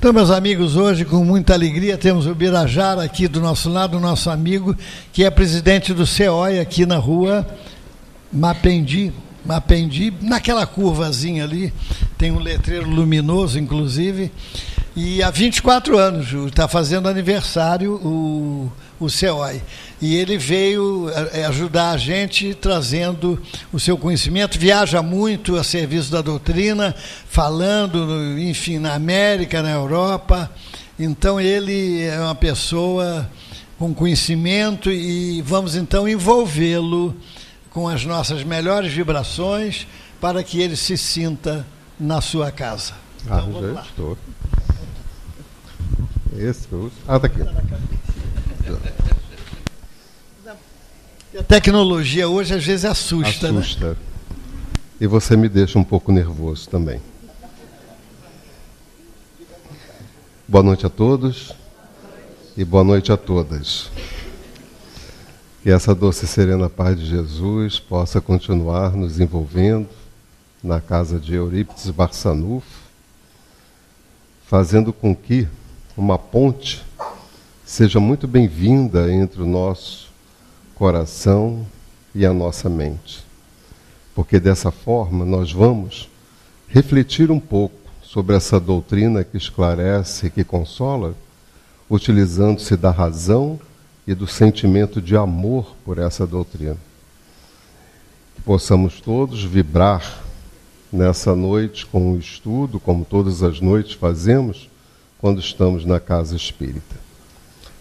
Então, meus amigos, hoje, com muita alegria, temos o Birajara aqui do nosso lado, o nosso amigo, que é presidente do CEOI aqui na rua Mapendi, naquela curvazinha ali, tem um letreiro luminoso, inclusive, e há 24 anos está fazendo aniversário o CEOI. E ele veio ajudar a gente trazendo o seu conhecimento, viaja muito a serviço da doutrina, falando, enfim, na América, na Europa. Então, ele é uma pessoa com conhecimento e vamos, então, envolvê-lo com as nossas melhores vibrações para que ele se sinta na sua casa. Então, vamos lá. Estou. Esse, está aqui. A tecnologia hoje às vezes assusta, né? E você me deixa um pouco nervoso também. Boa noite a todos e boa noite a todas. Que essa doce e serena paz de Jesus possa continuar nos envolvendo na casa de Eurípides Barçanufo, fazendo com que uma ponte seja muito bem-vinda entre o nosso coração e a nossa mente. Porque dessa forma nós vamos refletir um pouco sobre essa doutrina que esclarece e que consola, utilizando-se da razão e do sentimento de amor por essa doutrina. Que possamos todos vibrar nessa noite com o estudo, como todas as noites fazemos, quando estamos na casa espírita.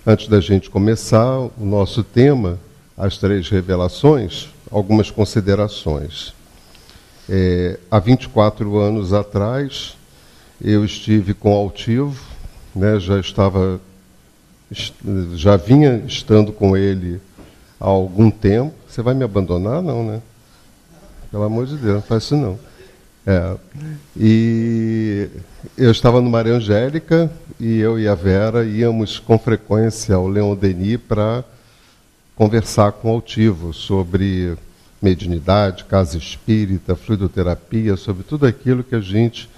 Antes da gente começar o nosso tema, as 3 revelações, algumas considerações. Há 24 anos atrás, eu estive com o Altivo, né, já vinha estando com ele há algum tempo. Você vai me abandonar? Não, né? Pelo amor de Deus, não faz isso não. E eu estava no Maria Angélica e eu e a Vera íamos com frequência ao Leon Denis para conversar com o Altivo sobre mediunidade, casa espírita, fluidoterapia, sobre tudo aquilo que a gente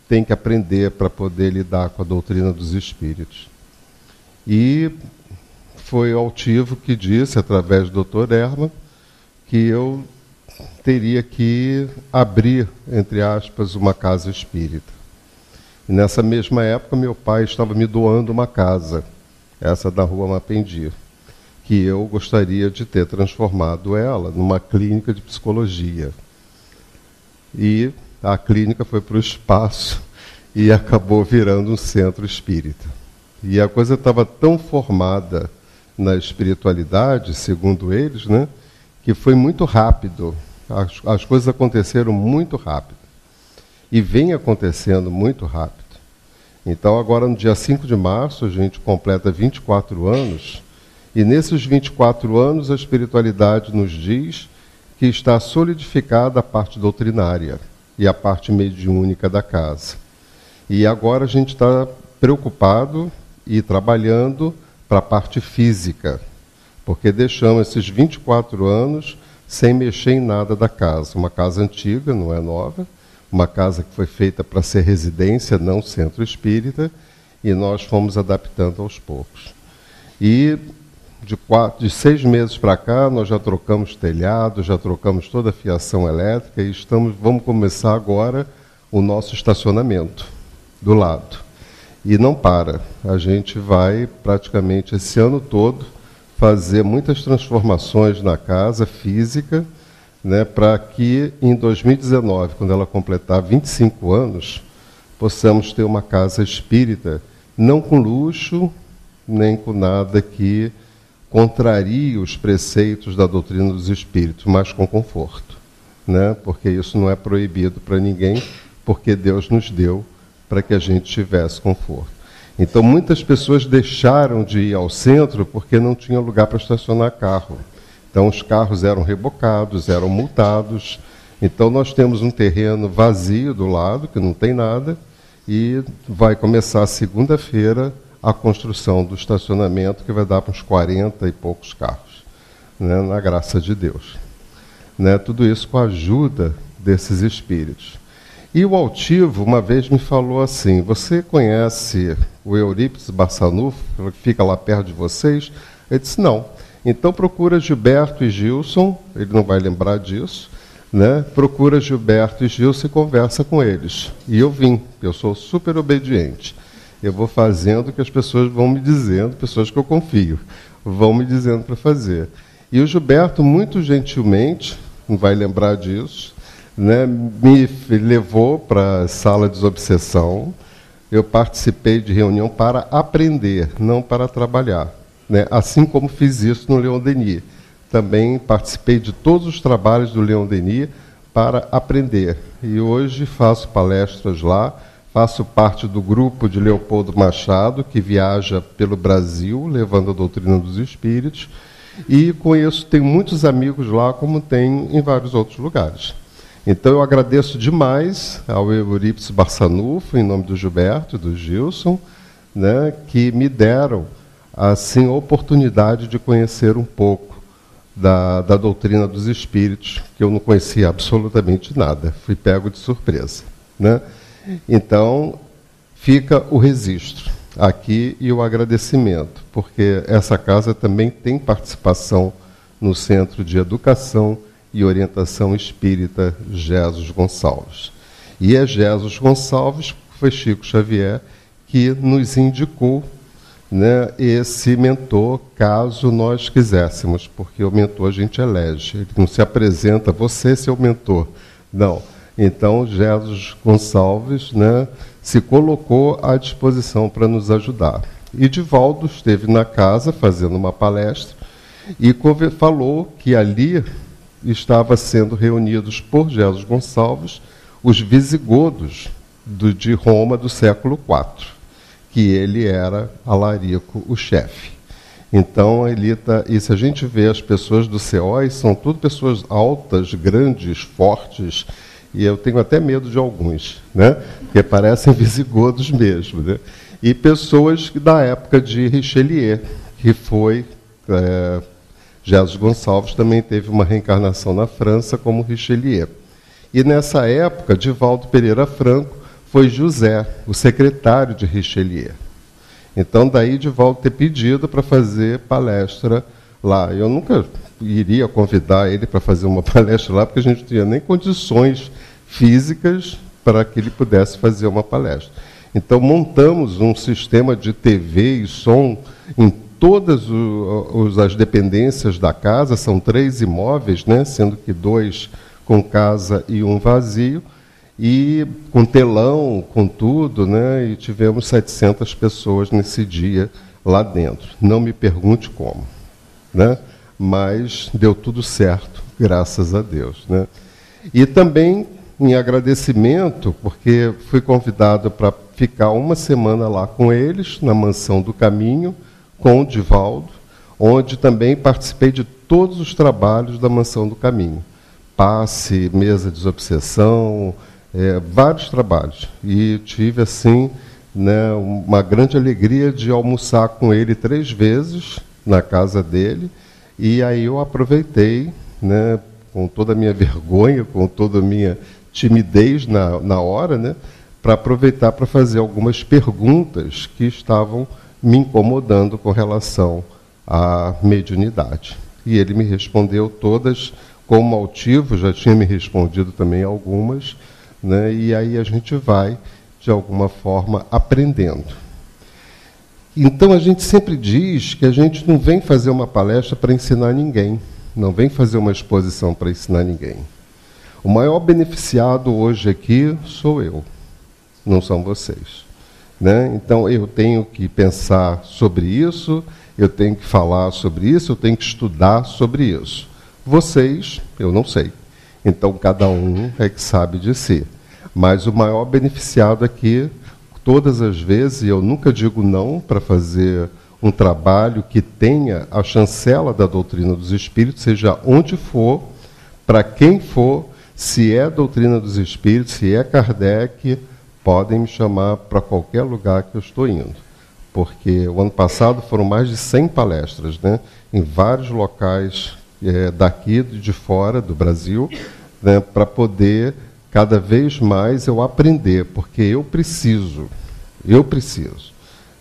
tem que aprender para poder lidar com a doutrina dos espíritos. E foi o Altivo que disse, através do Dr. Erma, que eu teria que abrir, entre aspas, uma casa espírita. E nessa mesma época, meu pai estava me doando uma casa, essa da rua Mapendi, que eu gostaria de ter transformado ela numa clínica de psicologia. E a clínica foi para o espaço e acabou virando um centro espírita. E a coisa estava tão formada na espiritualidade, segundo eles, né, que foi muito rápido. As coisas aconteceram muito rápido. E vem acontecendo muito rápido. Então, agora, no dia 5 de março, a gente completa 24 anos. E nesses 24 anos, a espiritualidade nos diz que está solidificada a parte doutrinária e a parte mediúnica da casa. E agora a gente está preocupado e trabalhando para a parte física, porque deixamos esses 24 anos sem mexer em nada da casa. Uma casa antiga, não é nova, uma casa que foi feita para ser residência, não centro espírita, e nós fomos adaptando aos poucos. E de 6 meses para cá, nós já trocamos telhado, já trocamos toda a fiação elétrica e vamos começar agora o nosso estacionamento do lado. E não para. A gente vai praticamente esse ano todo fazer muitas transformações na casa física, né, para que em 2019, quando ela completar 25 anos, possamos ter uma casa espírita, não com luxo, nem com nada que contraria os preceitos da doutrina dos espíritos, mas com conforto, né? Porque isso não é proibido para ninguém, porque Deus nos deu para que a gente tivesse conforto. Então, muitas pessoas deixaram de ir ao centro porque não tinha lugar para estacionar carro. Então, os carros eram rebocados, eram multados. Então, nós temos um terreno vazio do lado, que não tem nada, e vai começar segunda-feira a construção do estacionamento, que vai dar para uns 40 e poucos carros, né, na graça de Deus. Né, tudo isso com a ajuda desses espíritos. E o altivo, uma vez, me falou assim: você conhece o Eurípides Barçanufo, que fica lá perto de vocês? Eu disse: não. Então procura Gilberto e Gilson, ele não vai lembrar disso, né? Procura Gilberto e Gilson e conversa com eles. E eu vim, eu sou super obediente. Eu vou fazendo o que as pessoas vão me dizendo, pessoas que eu confio, vão me dizendo para fazer. E o Gilberto, muito gentilmente, não vai lembrar disso, né, me levou para a sala de desobsessão. Eu participei de reunião para aprender, não para trabalhar, né, assim como fiz isso no Leon Denis. Também participei de todos os trabalhos do Leon Denis para aprender. E hoje faço palestras lá, faço parte do grupo de Leopoldo Machado, que viaja pelo Brasil, levando a doutrina dos espíritos, e conheço, tenho muitos amigos lá, como tem em vários outros lugares. Então eu agradeço demais ao Eurípides Barçanufo, em nome do Gilberto e do Gilson, né, que me deram assim a oportunidade de conhecer um pouco da doutrina dos espíritos, que eu não conhecia absolutamente nada, fui pego de surpresa, né? Então fica o registro aqui e o agradecimento, porque essa casa também tem participação no Centro de Educação e Orientação Espírita Jesus Gonçalves. E é Jesus Gonçalves, foi Chico Xavier, que nos indicou, né, esse mentor, caso nós quiséssemos, porque o mentor a gente elege, ele não se apresenta, você é seu mentor, não. Então, Jesus Gonçalves, né, se colocou à disposição para nos ajudar. E Divaldo esteve na casa fazendo uma palestra e falou que ali estava sendo reunidos por Jesus Gonçalves os visigodos de Roma do século IV, que ele era Alarico, o chefe. Então, e se a gente vê as pessoas do CEOI, são tudo pessoas altas, grandes, fortes, e eu tenho até medo de alguns, né? Que parecem visigodos mesmo, né? E pessoas da época de Richelieu, que foi... Jesus Gonçalves também teve uma reencarnação na França como Richelieu. E nessa época, Divaldo Pereira Franco foi José, o secretário de Richelieu. Então, daí Divaldo ter pedido para fazer palestra lá. Eu nunca iria convidar ele para fazer uma palestra lá, porque a gente não tinha nem condições físicas para que ele pudesse fazer uma palestra. Então, montamos um sistema de TV e som em todas as dependências da casa, são 3 imóveis, né, sendo que 2 com casa e 1 vazio, e com telão, com tudo, né, e tivemos 700 pessoas nesse dia lá dentro. Não me pergunte como, né, mas deu tudo certo, graças a Deus, né. E também em agradecimento, porque fui convidado para ficar uma semana lá com eles, na Mansão do Caminho, com o Divaldo, onde também participei de todos os trabalhos da Mansão do Caminho. Passe, mesa de desobsessão, vários trabalhos. E tive, assim, né, uma grande alegria de almoçar com ele 3 vezes na casa dele, e aí eu aproveitei, né, com toda a minha vergonha, com toda a minha timidez na hora, né, para aproveitar para fazer algumas perguntas que estavam me incomodando com relação à mediunidade. E ele me respondeu todas como altivo, já tinha me respondido também algumas, né? E aí a gente vai, de alguma forma, aprendendo. Então a gente sempre diz que a gente não vem fazer uma palestra para ensinar ninguém, não vem fazer uma exposição para ensinar ninguém. O maior beneficiado hoje aqui sou eu, não são vocês. Né? Então, eu tenho que pensar sobre isso, eu tenho que falar sobre isso, eu tenho que estudar sobre isso. Vocês, eu não sei. Então, cada um é que sabe de si. Mas o maior beneficiado aqui, todas as vezes, e eu nunca digo não para fazer um trabalho que tenha a chancela da doutrina dos espíritos, seja onde for, para quem for, se é doutrina dos espíritos, se é Kardec, podem me chamar para qualquer lugar que eu estou indo. Porque o ano passado foram mais de 100 palestras, né, em vários locais daqui e de fora do Brasil, né, para poder cada vez mais eu aprender, porque eu preciso,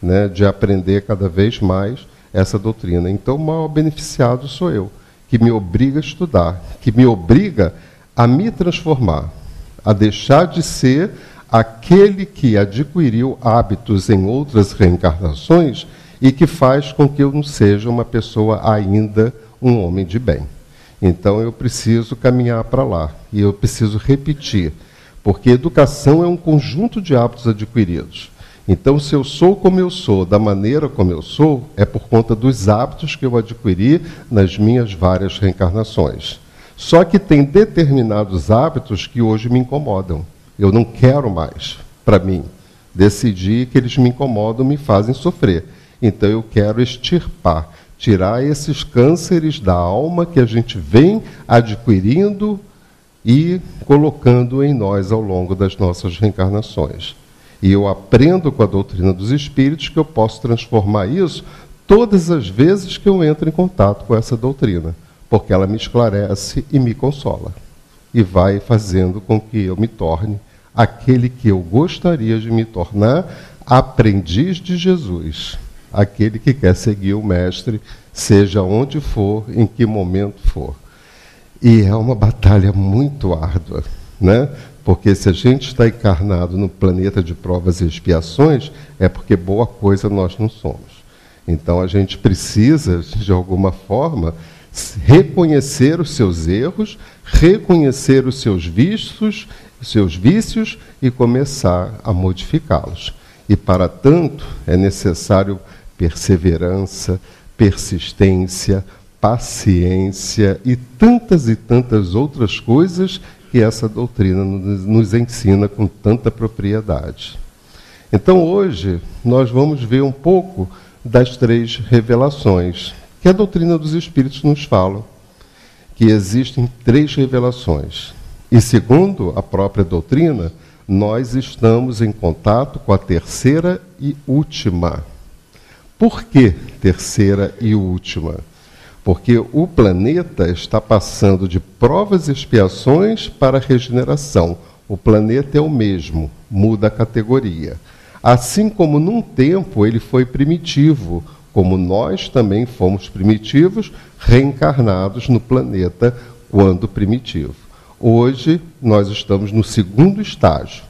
né, de aprender cada vez mais essa doutrina. Então, o maior beneficiado sou eu, que me obriga a estudar, que me obriga a me transformar, a deixar de ser aquele que adquiriu hábitos em outras reencarnações e que faz com que eu não seja uma pessoa ainda um homem de bem. Então eu preciso caminhar para lá e eu preciso repetir, porque educação é um conjunto de hábitos adquiridos. Então, se eu sou como eu sou, da maneira como eu sou, é por conta dos hábitos que eu adquiri nas minhas várias reencarnações. Só que tem determinados hábitos que hoje me incomodam. Eu não quero mais, para mim. Decidi que eles me incomodam, me fazem sofrer. Então eu quero extirpar, tirar esses cânceres da alma que a gente vem adquirindo e colocando em nós ao longo das nossas reencarnações. E eu aprendo com a doutrina dos espíritos que eu posso transformar isso todas as vezes que eu entro em contato com essa doutrina, porque ela me esclarece e me consola. E vai fazendo com que eu me torne aquele que eu gostaria de me tornar, aprendiz de Jesus, aquele que quer seguir o Mestre, seja onde for, em que momento for. E é uma batalha muito árdua, né? Porque se a gente está encarnado no planeta de provas e expiações, é porque boa coisa nós não somos. Então a gente precisa, de alguma forma, reconhecer os seus erros, reconhecer os seus vícios e começar a modificá-los. E para tanto é necessário perseverança, persistência, paciência e tantas outras coisas que essa doutrina nos ensina com tanta propriedade. Então hoje nós vamos ver um pouco das 3 revelações que a doutrina dos Espíritos nos fala, que existem 3 revelações. E segundo a própria doutrina, nós estamos em contato com a 3ª e última. Por que 3ª e última? Porque o planeta está passando de provas e expiações para regeneração. O planeta é o mesmo, muda a categoria. Assim como num tempo ele foi primitivo, como nós também fomos primitivos, reencarnados no planeta quando primitivo. Hoje nós estamos no 2º estágio.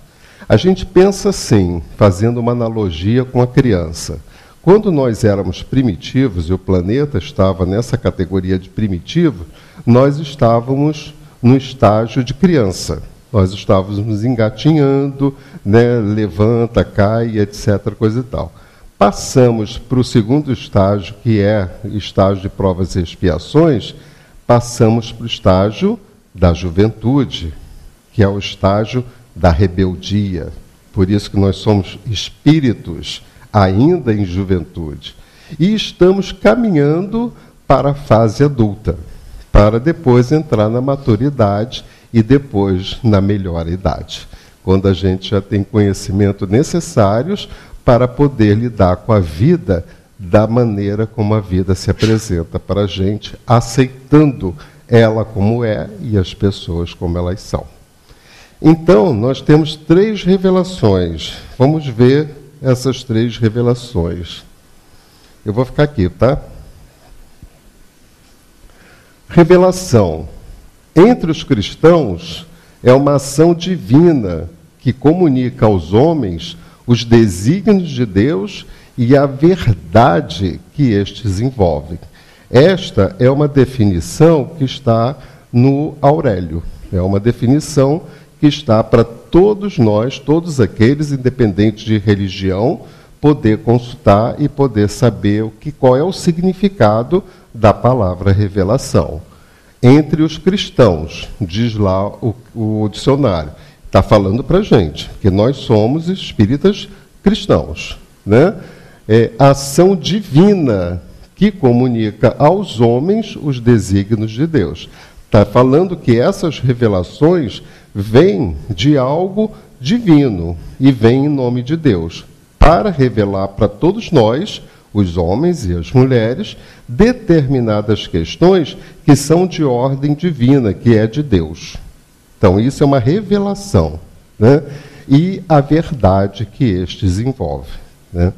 A gente pensa assim, fazendo uma analogia com a criança. Quando nós éramos primitivos e o planeta estava nessa categoria de primitivo, nós estávamos no estágio de criança. Nós estávamos engatinhando, né, levanta, cai, etc., coisa e tal. Passamos para o 2º estágio, que é o estágio de provas e expiações, passamos para o estágio da juventude, que é o estágio da rebeldia. Por isso que nós somos espíritos ainda em juventude. E estamos caminhando para a fase adulta, para depois entrar na maturidade e depois na melhor idade, quando a gente já tem conhecimento necessários para poder lidar com a vida da maneira como a vida se apresenta para a gente, aceitando ela como é e as pessoas como elas são. Então, nós temos 3 revelações. Vamos ver essas 3 revelações. Eu vou ficar aqui, tá? Revelação. Entre os cristãos é uma ação divina que comunica aos homens os desígnios de Deus e a verdade que estes envolvem. Esta é uma definição que está no Aurélio. É uma definição que está para todos nós, todos aqueles, independentes de religião, poder consultar e poder saber qual é o significado da palavra revelação. Entre os cristãos, diz lá o dicionário, está falando para a gente, que nós somos espíritas cristãos, né? É a ação divina que comunica aos homens os desígnios de Deus. Está falando que essas revelações vêm de algo divino e vêm em nome de Deus, para revelar para todos nós, os homens e as mulheres, determinadas questões que são de ordem divina, que é de Deus. Então, isso é uma revelação, né? E a verdade que estes envolve, né?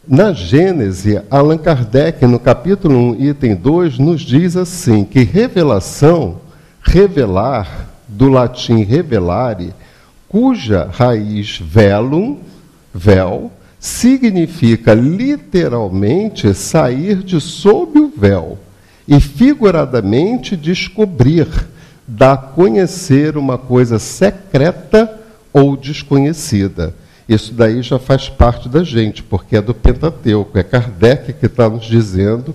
Na Gênese, Allan Kardec, no capítulo 1, item 2, nos diz assim, que revelação, revelar, do latim revelare, cuja raiz velum, véu, significa literalmente sair de sob o véu e figuradamente descobrir, dar a conhecer uma coisa secreta ou desconhecida. Isso daí já faz parte da gente, porque é do Pentateuco, é Kardec que está nos dizendo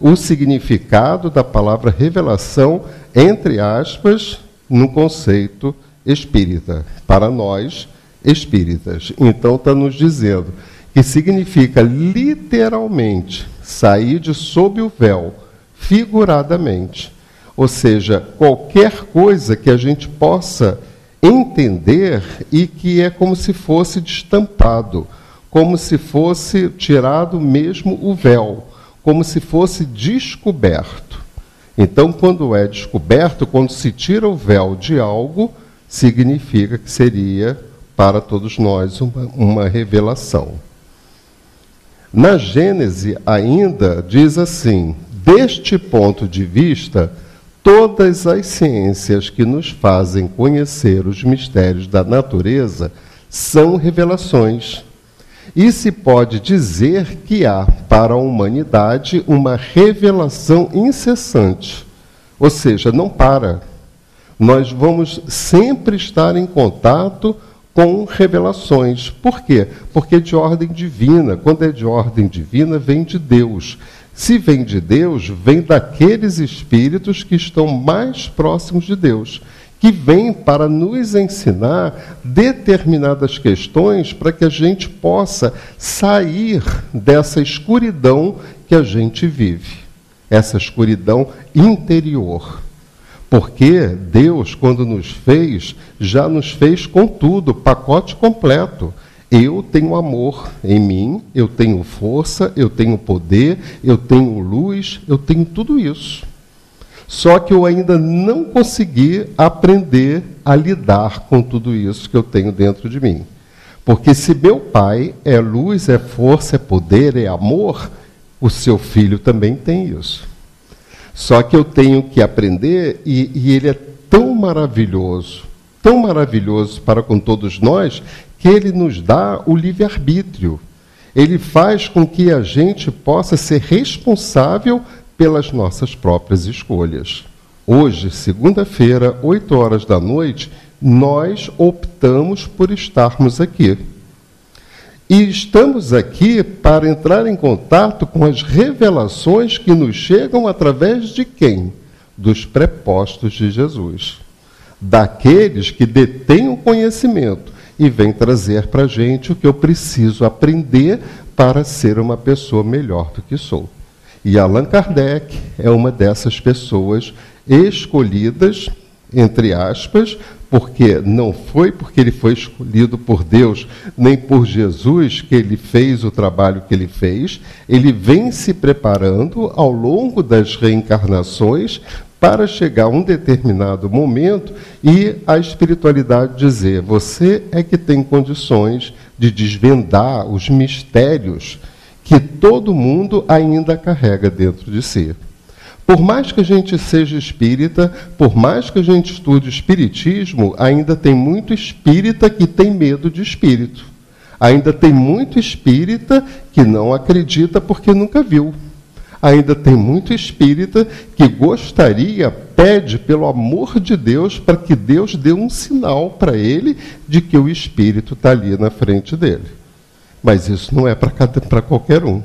o significado da palavra revelação, entre aspas, no conceito espírita, para nós espíritas. Então está nos dizendo que significa literalmente sair de sob o véu, figuradamente. Ou seja, qualquer coisa que a gente possa entender e que é como se fosse destampado, como se fosse tirado mesmo o véu, como se fosse descoberto. Então, quando é descoberto, quando se tira o véu de algo, significa que seria, para todos nós, uma revelação. Na Gênese, ainda, diz assim, deste ponto de vista, todas as ciências que nos fazem conhecer os mistérios da natureza são revelações. E se pode dizer que há para a humanidade uma revelação incessante, ou seja, não para. Nós vamos sempre estar em contato com revelações. Por quê? Porque é de ordem divina. Quando é de ordem divina, vem de Deus. Se vem de Deus, vem daqueles espíritos que estão mais próximos de Deus, que vêm para nos ensinar determinadas questões para que a gente possa sair dessa escuridão que a gente vive, essa escuridão interior. Porque Deus, quando nos fez, já nos fez com tudo, pacote completo. Eu tenho amor em mim, eu tenho força, eu tenho poder, eu tenho luz, eu tenho tudo isso. Só que eu ainda não consegui aprender a lidar com tudo isso que eu tenho dentro de mim. Porque se meu pai é luz, é força, é poder, é amor, o seu filho também tem isso. Só que eu tenho que aprender, e ele é tão maravilhoso para com todos nós, que ele nos dá o livre-arbítrio. Ele faz com que a gente possa ser responsável pelas nossas próprias escolhas. Hoje, segunda-feira, 20h, nós optamos por estarmos aqui. E estamos aqui para entrar em contato com as revelações que nos chegam através de quem? Dos prepostos de Jesus. Daqueles que detêm o conhecimento e vêm trazer para a gente o que eu preciso aprender para ser uma pessoa melhor do que sou. E Allan Kardec é uma dessas pessoas escolhidas, entre aspas, porque não foi porque ele foi escolhido por Deus, nem por Jesus que ele fez o trabalho que ele fez. Ele vem se preparando ao longo das reencarnações para chegar a um determinado momento e a espiritualidade dizer: você é que tem condições de desvendar os mistérios que todo mundo ainda carrega dentro de si. Por mais que a gente seja espírita, por mais que a gente estude espiritismo, ainda tem muito espírita que tem medo de espírito. Ainda tem muito espírita que não acredita porque nunca viu. Ainda tem muito espírita que gostaria, pede pelo amor de Deus, para que Deus dê um sinal para ele de que o espírito está ali na frente dele. Mas isso não é para qualquer um,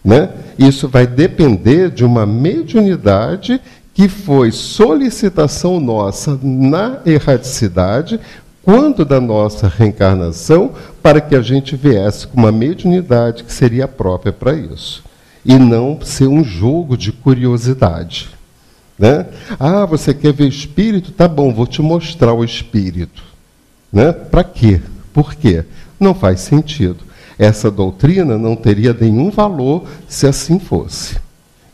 né? Isso vai depender de uma mediunidade que foi solicitação nossa na erraticidade, quando da nossa reencarnação, para que a gente viesse com uma mediunidade que seria própria para isso. E não ser um jogo de curiosidade, né? Ah, você quer ver espírito? Tá bom, vou te mostrar o espírito, né? Para quê? Por quê? Não faz sentido. Essa doutrina não teria nenhum valor se assim fosse.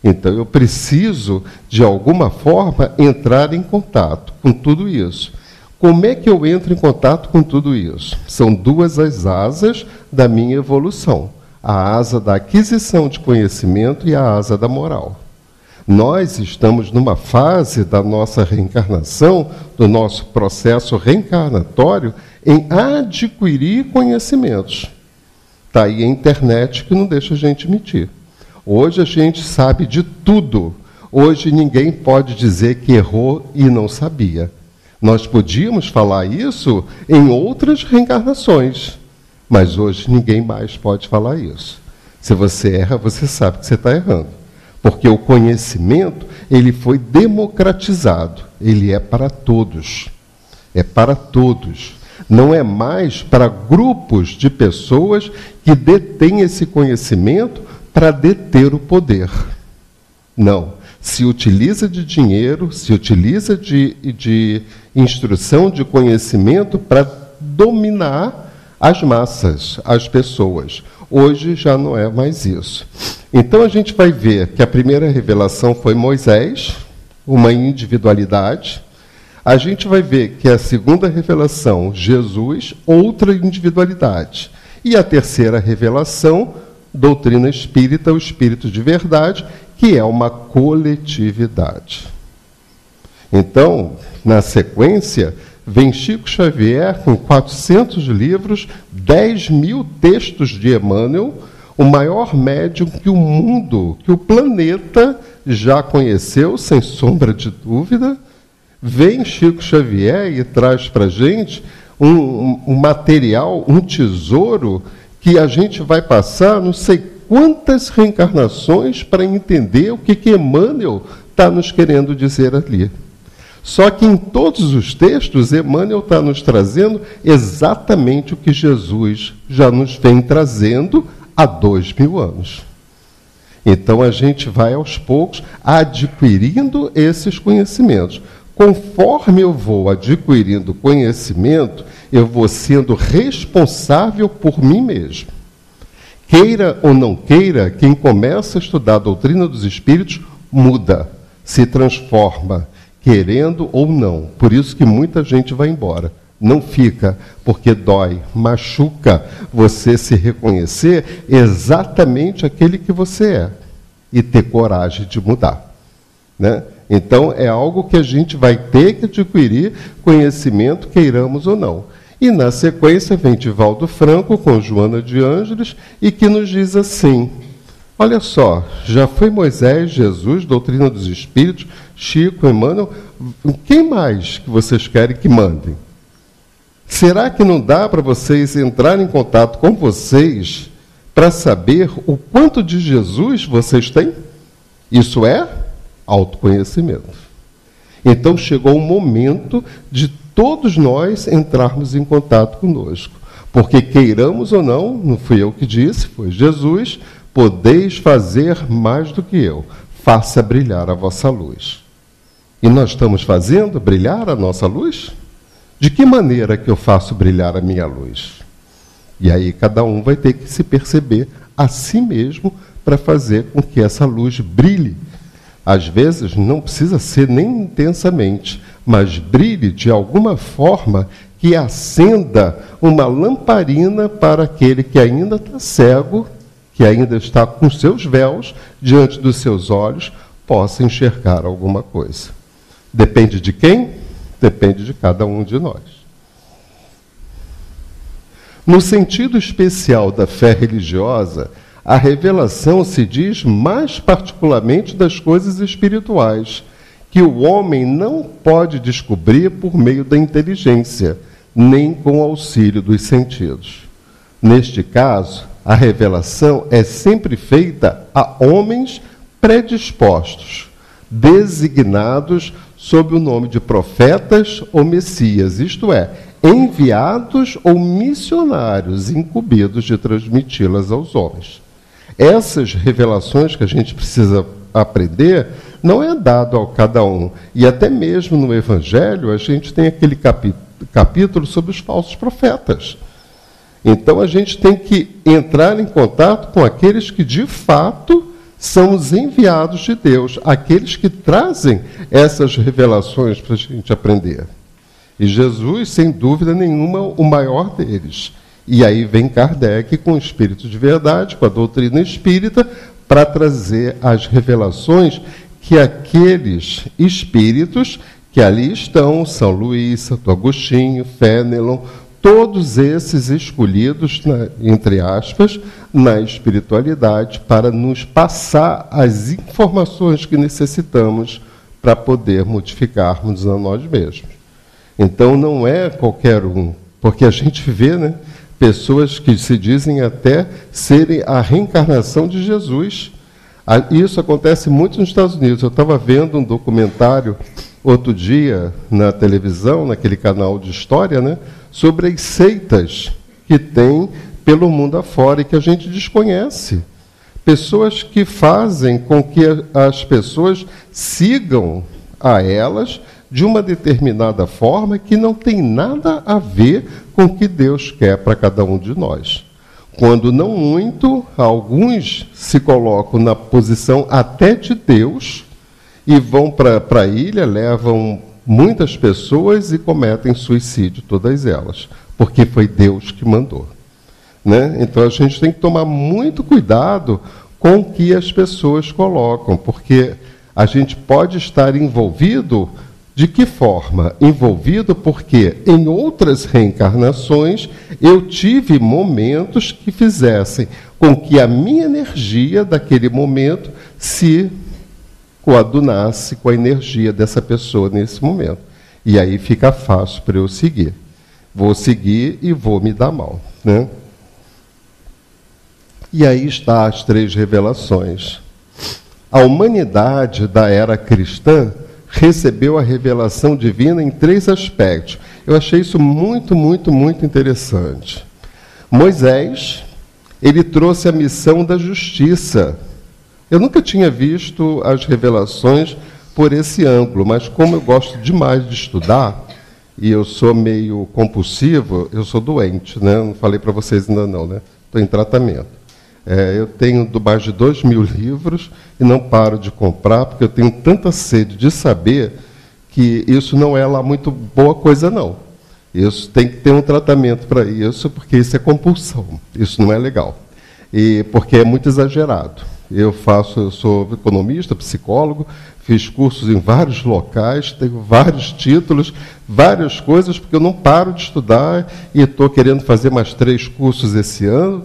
Então, eu preciso, de alguma forma, entrar em contato com tudo isso. Como é que eu entro em contato com tudo isso? São duas as asas da minha evolução. A asa da aquisição de conhecimento e a asa da moral. Nós estamos numa fase da nossa reencarnação, do nosso processo reencarnatório, em adquirir conhecimentos. Está aí a internet que não deixa a gente mentir. Hoje a gente sabe de tudo. Hoje ninguém pode dizer que errou e não sabia. Nós podíamos falar isso em outras reencarnações, mas hoje ninguém mais pode falar isso. Se você erra, você sabe que você está errando. Porque o conhecimento, ele foi democratizado. Ele é para todos. É para todos. Não é mais para grupos de pessoas que detêm esse conhecimento para deter o poder. Não. Se utiliza de dinheiro, se utiliza de instrução, de conhecimento para dominar as massas, as pessoas. Hoje já não é mais isso. Então a gente vai ver que a primeira revelação foi Moisés, uma individualidade. A gente vai ver que a segunda revelação, Jesus, outra individualidade. E a terceira revelação, doutrina espírita, o espírito de verdade, que é uma coletividade. Então, na sequência, vem Chico Xavier com 400 livros, 10 mil textos de Emmanuel, o maior médium que o mundo, que o planeta já conheceu, sem sombra de dúvida. Vem Chico Xavier e traz para a gente um material, um tesouro, que a gente vai passar não sei quantas reencarnações para entender o que Emmanuel está nos querendo dizer ali. Só que em todos os textos, Emmanuel está nos trazendo exatamente o que Jesus já nos vem trazendo há 2000 anos. Então a gente vai aos poucos adquirindo esses conhecimentos. Conforme eu vou adquirindo conhecimento, eu vou sendo responsável por mim mesmo. Queira ou não queira, quem começa a estudar a doutrina dos espíritos muda, se transforma, querendo ou não. Por isso que muita gente vai embora. Não fica, porque dói, machuca você se reconhecer exatamente aquele que você é e ter coragem de mudar, né? Então, é algo que a gente vai ter que adquirir conhecimento, queiramos ou não. E, na sequência, vem Divaldo Franco com Joana de Ângeles e que nos diz assim, olha só, já foi Moisés, Jesus, doutrina dos espíritos, Chico, Emmanuel, quem mais que vocês querem que mandem? Será que não dá para vocês entrarem em contato com vocês para saber o quanto de Jesus vocês têm? Isso é autoconhecimento. Então chegou o momento de todos nós entrarmos em contato conosco. Porque queiramos ou não fui eu que disse, foi Jesus, podeis fazer mais do que eu. Faça brilhar a vossa luz. E nós estamos fazendo brilhar a nossa luz? De que maneira que eu faço brilhar a minha luz? E aí cada um vai ter que se perceber a si mesmo para fazer com que essa luz brilhe. Às vezes não precisa ser nem intensamente, mas brilhe de alguma forma que acenda uma lamparina para aquele que ainda está cego, que ainda está com seus véus diante dos seus olhos, possa enxergar alguma coisa. Depende de quem? Depende de cada um de nós. No sentido especial da fé religiosa, a revelação se diz mais particularmente das coisas espirituais, que o homem não pode descobrir por meio da inteligência, nem com o auxílio dos sentidos. Neste caso, a revelação é sempre feita a homens predispostos, designados sob o nome de profetas ou messias, isto é, enviados ou missionários incumbidos de transmiti-las aos homens. Essas revelações que a gente precisa aprender não é dado a cada um. E até mesmo no Evangelho a gente tem aquele capítulo sobre os falsos profetas. Então a gente tem que entrar em contato com aqueles que de fato são os enviados de Deus, aqueles que trazem essas revelações para a gente aprender. E Jesus, sem dúvida nenhuma, o maior deles. E aí vem Kardec com o Espírito de Verdade, com a doutrina espírita, para trazer as revelações que aqueles espíritos que ali estão, São Luís, Santo Agostinho, Fénelon, todos esses escolhidos, entre aspas, na espiritualidade, para nos passar as informações que necessitamos para poder modificarmos a nós mesmos. Então não é qualquer um, porque a gente vê, né, pessoas que se dizem até serem a reencarnação de Jesus. Isso acontece muito nos Estados Unidos. Eu estava vendo um documentário outro dia na televisão, naquele canal de história, né, sobre as seitas que tem pelo mundo afora e que a gente desconhece. Pessoas que fazem com que as pessoas sigam a elas de uma determinada forma que não tem nada a ver com o que Deus quer para cada um de nós. Quando não muito, alguns se colocam na posição até de Deus e vão para a ilha, levam muitas pessoas e cometem suicídio, todas elas, porque foi Deus que mandou. Né? Então a gente tem que tomar muito cuidado com o que as pessoas colocam, porque a gente pode estar envolvido. De que forma? Envolvido porque em outras reencarnações eu tive momentos que fizessem com que a minha energia daquele momento se coadunasse com a energia dessa pessoa nesse momento. E aí fica fácil para eu seguir. Vou seguir e vou me dar mal. Né? E aí está as 3 revelações. A humanidade da era cristã recebeu a revelação divina em 3 aspectos. Eu achei isso muito, muito, muito interessante. Moisés, ele trouxe a missão da justiça. Eu nunca tinha visto as revelações por esse ângulo, mas como eu gosto demais de estudar, e eu sou meio compulsivo, eu sou doente, né? Não falei para vocês ainda não, né? Estou em tratamento. Eu tenho mais de 2.000 livros e não paro de comprar, porque eu tenho tanta sede de saber que isso não é lá muito boa coisa, não. Isso tem que ter um tratamento para isso, porque isso é compulsão. Isso não é legal. E porque é muito exagerado. Eu sou economista, psicólogo, fiz cursos em vários locais, tenho vários títulos, várias coisas, porque eu não paro de estudar e estou querendo fazer mais 3 cursos esse ano,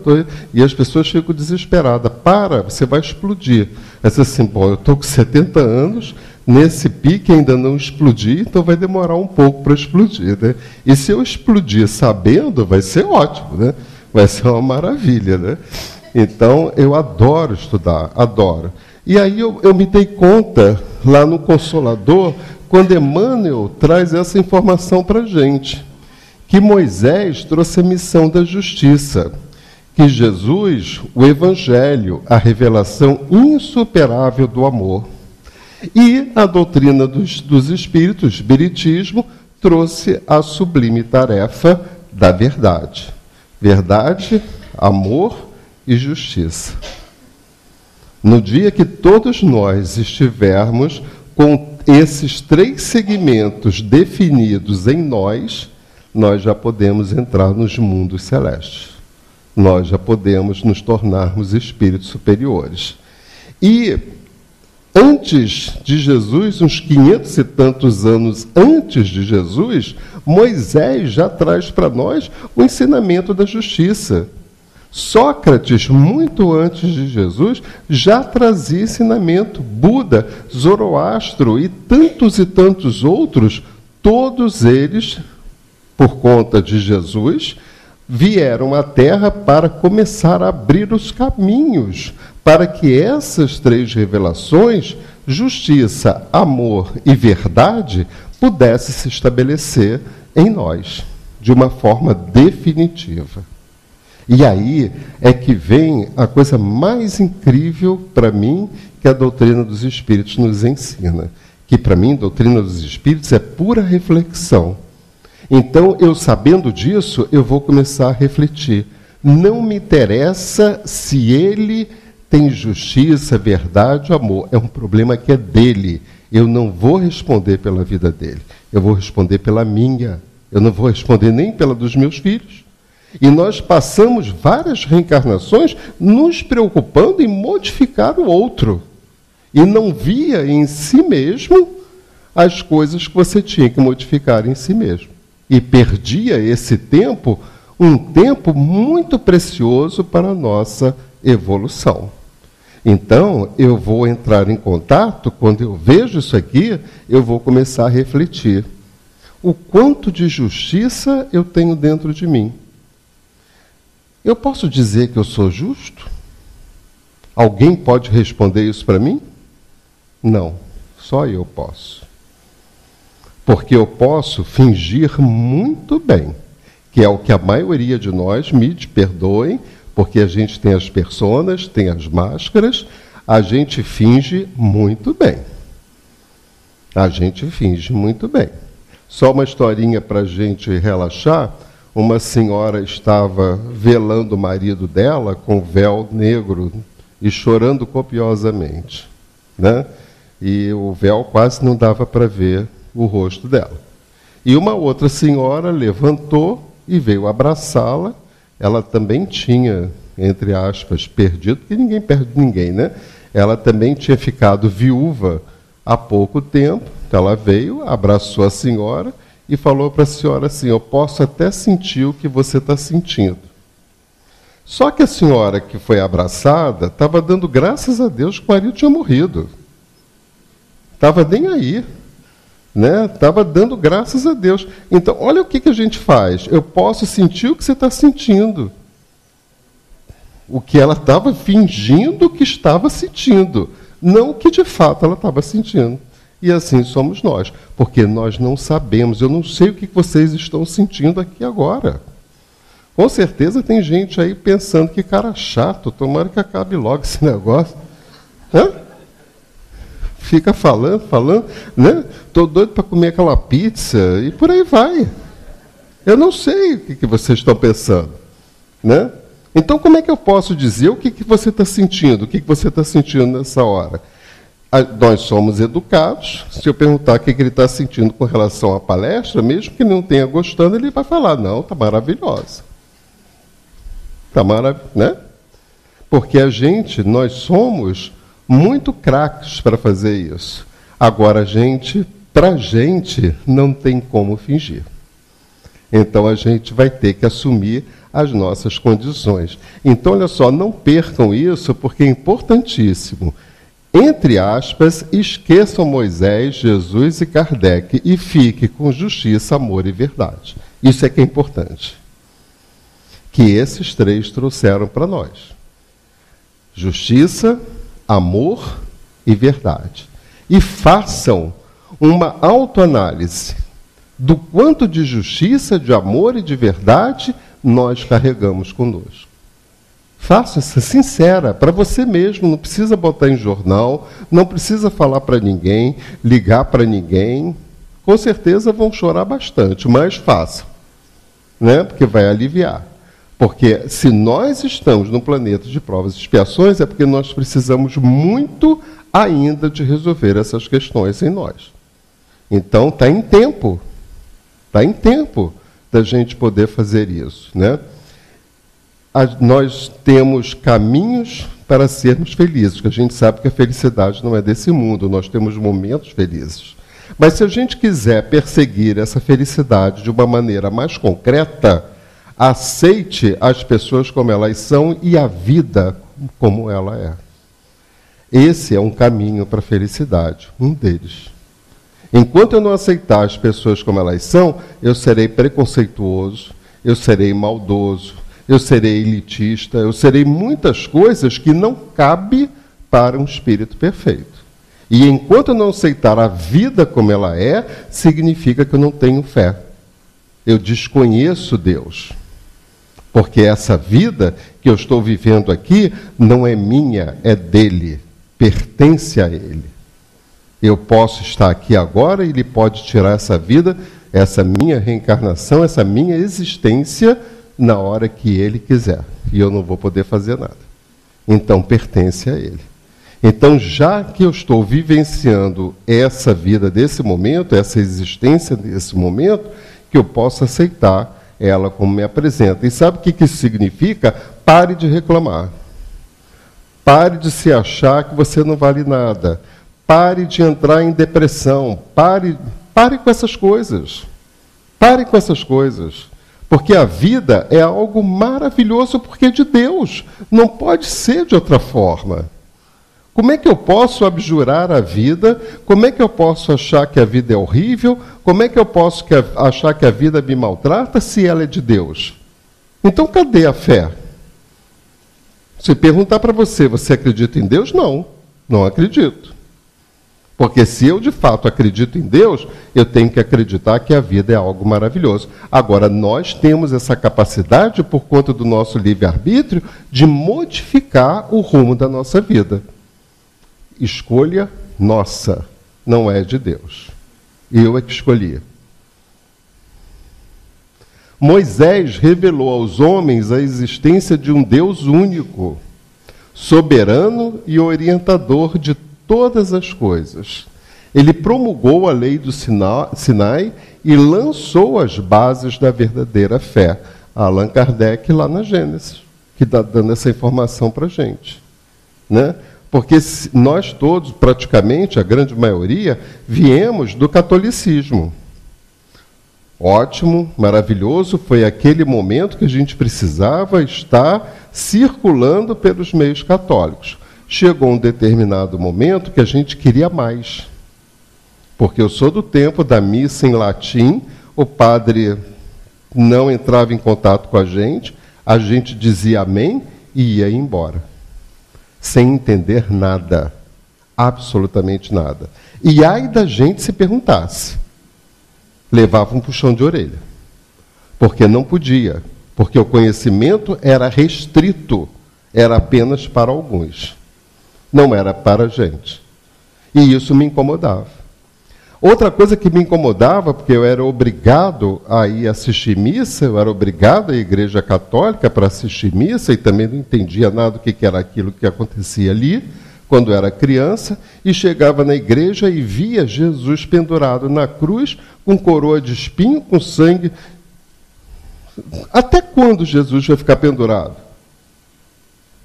e as pessoas ficam desesperadas. Para, você vai explodir. Mas assim, bom, eu estou com 70 anos, nesse pique ainda não explodi, então vai demorar um pouco para explodir. Né? E se eu explodir sabendo, vai ser ótimo, né? Vai ser uma maravilha. Né? Então, eu adoro estudar, adoro. E aí eu me dei conta, lá no Consolador, quando Emmanuel traz essa informação para a gente, que Moisés trouxe a missão da justiça, que Jesus, o Evangelho, a revelação insuperável do amor, e a doutrina dos Espíritos, o Espiritismo, trouxe a sublime tarefa da verdade. Verdade, amor e justiça. No dia que todos nós estivermos com esses 3 segmentos definidos em nós, nós já podemos entrar nos mundos celestes. Nós já podemos nos tornarmos espíritos superiores. E antes de Jesus, uns 500 e tantos anos antes de Jesus, Moisés já traz para nós o ensinamento da justiça. Sócrates, muito antes de Jesus, já trazia ensinamento. Buda, Zoroastro e tantos outros, todos eles, por conta de Jesus, vieram à Terra para começar a abrir os caminhos para que essas 3 revelações, justiça, amor e verdade, pudessem se estabelecer em nós, de uma forma definitiva. E aí é que vem a coisa mais incrível para mim que a doutrina dos Espíritos nos ensina. Que para mim, a doutrina dos Espíritos é pura reflexão. Então, eu sabendo disso, eu vou começar a refletir. Não me interessa se ele tem justiça, verdade, amor. É um problema que é dele. Eu não vou responder pela vida dele. Eu vou responder pela minha. Eu não vou responder nem pela dos meus filhos. E nós passamos várias reencarnações nos preocupando em modificar o outro. E não via em si mesmo as coisas que você tinha que modificar em si mesmo. E perdia esse tempo, um tempo muito precioso para a nossa evolução. Então, eu vou entrar em contato, quando eu vejo isso aqui, eu vou começar a refletir. O quanto de justiça eu tenho dentro de mim? Eu posso dizer que eu sou justo? Alguém pode responder isso para mim? Não, só eu posso. Porque eu posso fingir muito bem, que é o que a maioria de nós, me perdoem, porque a gente tem as personas, tem as máscaras, a gente finge muito bem. A gente finge muito bem. Só uma historinha para a gente relaxar. Uma senhora estava velando o marido dela com véu negro e chorando copiosamente, né? E o véu quase não dava para ver o rosto dela. E uma outra senhora levantou e veio abraçá-la. Ela também tinha, entre aspas, perdido, porque ninguém perde ninguém, né? Ela também tinha ficado viúva há pouco tempo. Então ela veio, abraçou a senhora e falou para a senhora assim: eu posso até sentir o que você está sentindo. Só que a senhora que foi abraçada estava dando graças a Deus que o marido tinha morrido. Estava nem aí. Né? Estava dando graças a Deus. Então, olha o que a gente faz. Eu posso sentir o que você está sentindo. O que ela estava fingindo que estava sentindo. Não o que de fato ela estava sentindo. E assim somos nós. Porque nós não sabemos. Eu não sei o que vocês estão sentindo aqui agora. Com certeza tem gente aí pensando que cara chato. Tomara que acabe logo esse negócio. Hã? Fica falando, né? Estou doido para comer aquela pizza e por aí vai. Eu não sei o que vocês estão pensando, né? Então, como é que eu posso dizer o que você está sentindo? O que você está sentindo nessa hora? Nós somos educados. Se eu perguntar o que ele está sentindo com relação à palestra, mesmo que não tenha gostando, ele vai falar: não, está maravilhosa. Está maravilhosa, né? Porque nós somos muito craques para fazer isso. Agora, para a gente, não tem como fingir. Então, a gente vai ter que assumir as nossas condições. Então, olha só, não percam isso, porque é importantíssimo. Entre aspas, esqueçam Moisés, Jesus e Kardec e fique com justiça, amor e verdade. Isso é que é importante. Que esses três trouxeram para nós. Justiça, amor e verdade. E façam uma autoanálise do quanto de justiça, de amor e de verdade nós carregamos conosco. Faça essa sincera, para você mesmo, não precisa botar em jornal, não precisa falar para ninguém, ligar para ninguém. Com certeza vão chorar bastante, mas façam, né? Porque vai aliviar. Porque se nós estamos no planeta de provas e expiações, é porque nós precisamos muito ainda de resolver essas questões em nós. Então, está em tempo da gente poder fazer isso, né? Nós temos caminhos para sermos felizes, porque a gente sabe que a felicidade não é desse mundo, nós temos momentos felizes. Mas se a gente quiser perseguir essa felicidade de uma maneira mais concreta, aceite as pessoas como elas são e a vida como ela é. Esse é um caminho para a felicidade, um deles. Enquanto eu não aceitar as pessoas como elas são, eu serei preconceituoso, eu serei maldoso, eu serei elitista, eu serei muitas coisas que não cabe para um espírito perfeito. E enquanto eu não aceitar a vida como ela é, significa que eu não tenho fé. Eu desconheço Deus. Porque essa vida que eu estou vivendo aqui não é minha, é dele, pertence a ele. Eu posso estar aqui agora e ele pode tirar essa vida, essa minha reencarnação, essa minha existência, na hora que ele quiser. E eu não vou poder fazer nada. então pertence a Ele. Então, já que eu estou vivenciando essa vida desse momento, essa existência desse momento, que eu posso aceitar ela como me apresenta. E sabe o que isso significa? Pare de reclamar. Pare de se achar que você não vale nada. Pare de entrar em depressão. Pare com essas coisas. Pare com essas coisas. Porque a vida é algo maravilhoso porque é de Deus. Não pode ser de outra forma. Como é que eu posso abjurar a vida? Como é que eu posso achar que a vida é horrível? Como é que eu posso achar que a vida me maltrata se ela é de Deus? Então, cadê a fé? Se perguntar para você, você acredita em Deus? Não, não acredito. Porque se eu de fato acredito em Deus, eu tenho que acreditar que a vida é algo maravilhoso. Agora, nós temos essa capacidade, por conta do nosso livre-arbítrio, de modificar o rumo da nossa vida. Escolha nossa, não é de Deus. Eu é que escolhi. Moisés revelou aos homens a existência de um Deus único, soberano e orientador de todas as coisas. Ele promulgou a lei do Sinai e lançou as bases da verdadeira fé. Allan Kardec, lá na Gênesis, que está dando essa informação para a gente. Né? Porque nós todos, praticamente, a grande maioria, viemos do catolicismo. Ótimo, maravilhoso, foi aquele momento que a gente precisava estar circulando pelos meios católicos. Chegou um determinado momento que a gente queria mais. Porque eu sou do tempo da missa em latim, o padre não entrava em contato com a gente dizia amém e ia embora. Sem entender nada, absolutamente nada. E ai da gente se perguntasse. Levava um puxão de orelha. Porque não podia. Porque o conhecimento era restrito. Era apenas para alguns. Não era para a gente. E isso me incomodava. Outra coisa que me incomodava, porque eu era obrigado a ir assistir missa, eu era obrigado à Igreja Católica para assistir missa, e também não entendia nada do que era aquilo que acontecia ali, quando era criança, e chegava na igreja e via Jesus pendurado na cruz, com coroa de espinho, com sangue. Até quando Jesus vai ficar pendurado?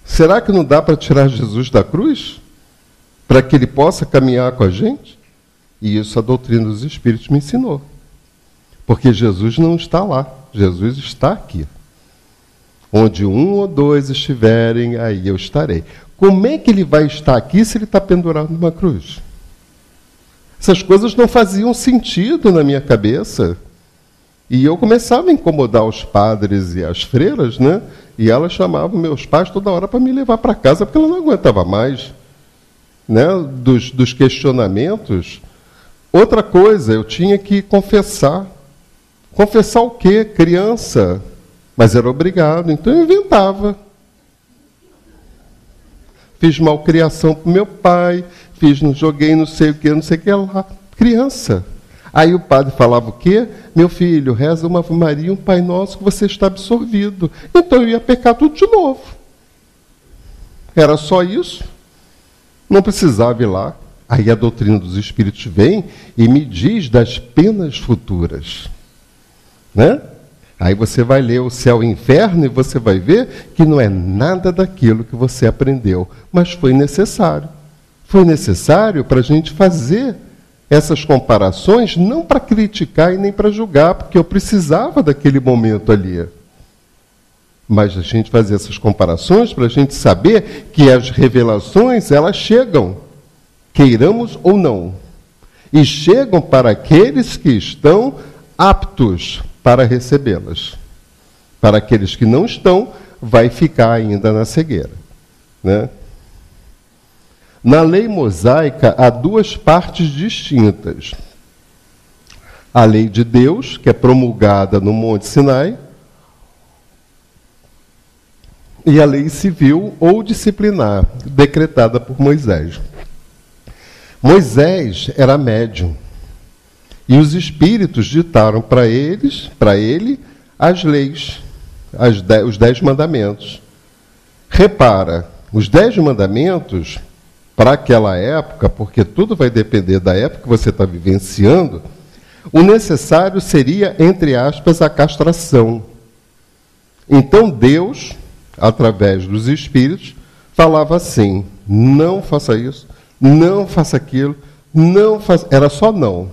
Será que não dá para tirar Jesus da cruz? Para que ele possa caminhar com a gente? E isso a doutrina dos Espíritos me ensinou. Porque Jesus não está lá, Jesus está aqui. Onde um ou dois estiverem, aí eu estarei. Como é que ele vai estar aqui se ele está pendurado numa cruz? Essas coisas não faziam sentido na minha cabeça. E eu começava a incomodar os padres e as freiras, né? E elas chamavam meus pais toda hora para me levar para casa, porque ela não aguentava mais, né? Dos questionamentos. Outra coisa, eu tinha que confessar. Confessar o quê? Criança. Mas era obrigado, então eu inventava. Fiz malcriação para o meu pai, joguei não sei o que lá. Criança. Aí o padre falava o quê? Meu filho, reza uma Ave Maria, um Pai Nosso, que você está absorvido. Então eu ia pecar tudo de novo. Era só isso. Não precisava ir lá. Aí a doutrina dos Espíritos vem e me diz das penas futuras. Né? Aí você vai ler o céu e o inferno e você vai ver que não é nada daquilo que você aprendeu, mas foi necessário. Foi necessário para a gente fazer essas comparações, não para criticar e nem para julgar, porque eu precisava daquele momento ali. Mas a gente fazer essas comparações para a gente saber que as revelações, elas chegam, queiramos ou não, e chegam para aqueles que estão aptos para recebê-las. Para aqueles que não estão, vai ficar ainda na cegueira. Né? Na lei mosaica, há duas partes distintas. A lei de Deus, que é promulgada no Monte Sinai, e a lei civil ou disciplinar, decretada por Moisés. Moisés era médium. E os espíritos ditaram para ele, as leis, os 10 mandamentos. Repara, Os 10 mandamentos, para aquela época, porque tudo vai depender da época que você está vivenciando, o necessário seria, entre aspas, a castração. Então Deus, através dos espíritos, falava assim: não faça isso, não faça aquilo, não faça... Era só não.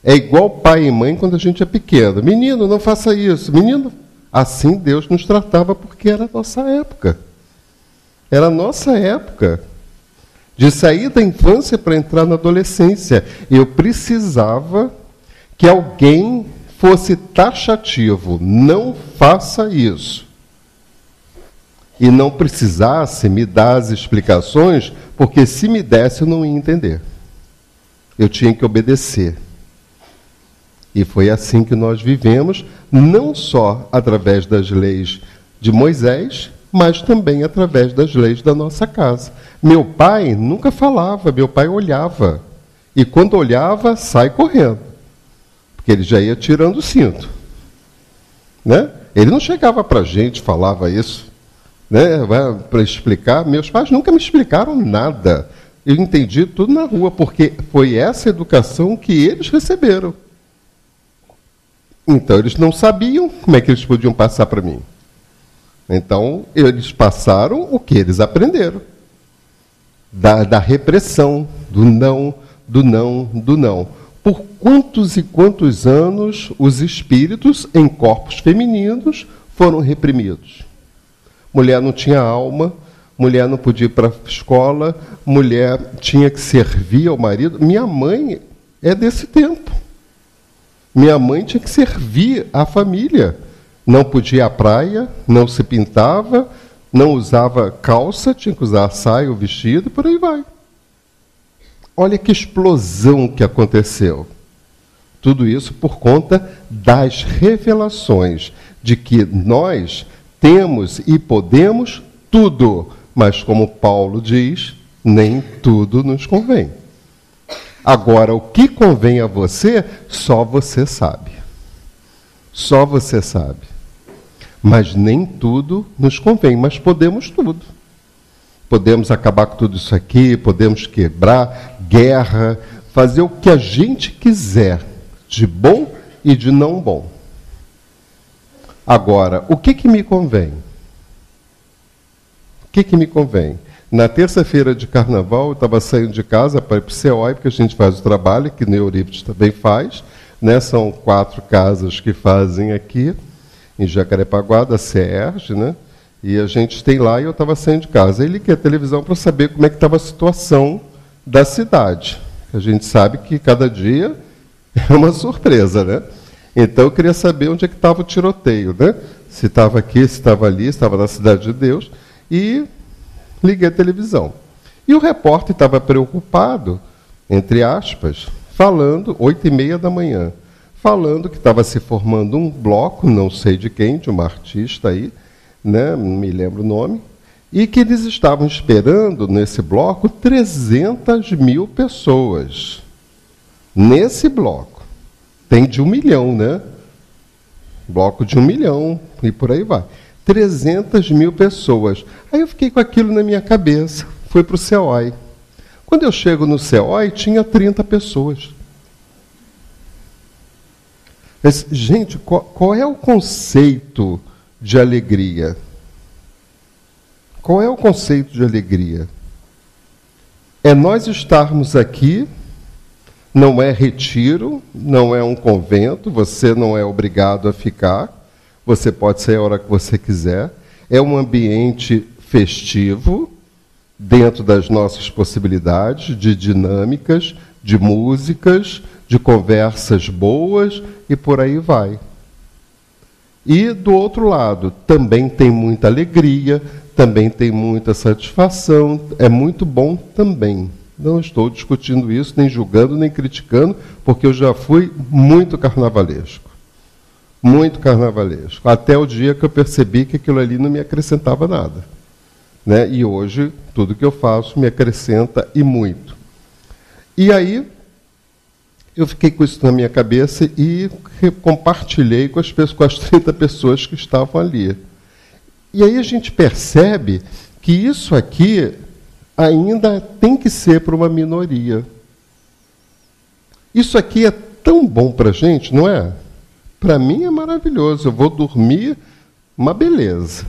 É igual pai e mãe quando a gente é pequeno. Menino, não faça isso. Menino, assim Deus nos tratava porque era a nossa época. Era a nossa época. De sair da infância para entrar na adolescência. Eu precisava que alguém fosse taxativo. Não faça isso. E não precisasse me dar as explicações, porque se me desse eu não ia entender. Eu tinha que obedecer. E foi assim que nós vivemos, não só através das leis de Moisés, mas também através das leis da nossa casa. Meu pai nunca falava, meu pai olhava. E quando olhava, sai correndo. Porque ele já ia tirando o cinto. Né? Ele não chegava para a gente, falava isso, né, para explicar. Meus pais nunca me explicaram nada. Eu entendi tudo na rua, porque foi essa educação que eles receberam. Então, eles não sabiam como é que eles podiam passar para mim. Então, eles passaram o que eles aprenderam. Da repressão, do não, do não, do não. Por quantos e quantos anos os espíritos em corpos femininos foram reprimidos? Mulher não tinha alma, mulher não podia ir para a escola, mulher tinha que servir ao marido. Minha mãe é desse tempo. Minha mãe tinha que servir a família. Não podia ir à praia, não se pintava, não usava calça, tinha que usar saia ou vestido, por aí vai. Olha que explosão que aconteceu. Tudo isso por conta das revelações de que nós temos e podemos tudo, mas como Paulo diz, nem tudo nos convém. Agora, o que convém a você, só você sabe. Só você sabe. Mas nem tudo nos convém, mas podemos tudo. Podemos acabar com tudo isso aqui, podemos quebrar, guerra, fazer o que a gente quiser, de bom e de não bom. Agora, o que me convém? O que me convém? Na terça-feira de carnaval, eu estava saindo de casa para ir para o CEOI, porque a gente faz o trabalho, que Neurípides também faz, né? São 4 casas que fazem aqui, em Jacarepaguá, da CERJ, né? E a gente tem lá, e eu estava saindo de casa. Aí liguei a televisão para saber como é que estava a situação da cidade. A gente sabe que cada dia é uma surpresa, né? Então eu queria saber onde é que estava o tiroteio, né? Se estava aqui, se estava ali, se estava na Cidade de Deus. E liguei a televisão. E o repórter estava preocupado, entre aspas, falando, 8h30 da manhã, falando que estava se formando um bloco, não sei de quem, de uma artista aí, né, não me lembro o nome, e que eles estavam esperando, nesse bloco, 300 mil pessoas. Nesse bloco. Tem de 1 milhão, né? Bloco de 1 milhão, e por aí vai. 300 mil pessoas. Aí eu fiquei com aquilo na minha cabeça. Fui para o CEOI. Quando eu chego no CEOI, tinha 30 pessoas. Mas, gente, qual é o conceito de alegria? Qual é o conceito de alegria? É nós estarmos aqui, não é retiro, não é um convento, você não é obrigado a ficar, você pode sair a hora que você quiser, é um ambiente festivo, dentro das nossas possibilidades, de dinâmicas, de músicas, de conversas boas, e por aí vai. E, do outro lado, também tem muita alegria, também tem muita satisfação, é muito bom também. Não estou discutindo isso, nem julgando, nem criticando, porque eu já fui muito carnavalesco. Muito carnavalesco. Até o dia que eu percebi que aquilo ali não me acrescentava nada. Né? E hoje, tudo que eu faço me acrescenta e muito. E aí, eu fiquei com isso na minha cabeça e compartilhei com as 30 pessoas que estavam ali. E aí a gente percebe que isso aqui ainda tem que ser para uma minoria. Isso aqui é tão bom para a gente, não é? Para mim é maravilhoso. Eu vou dormir, uma beleza.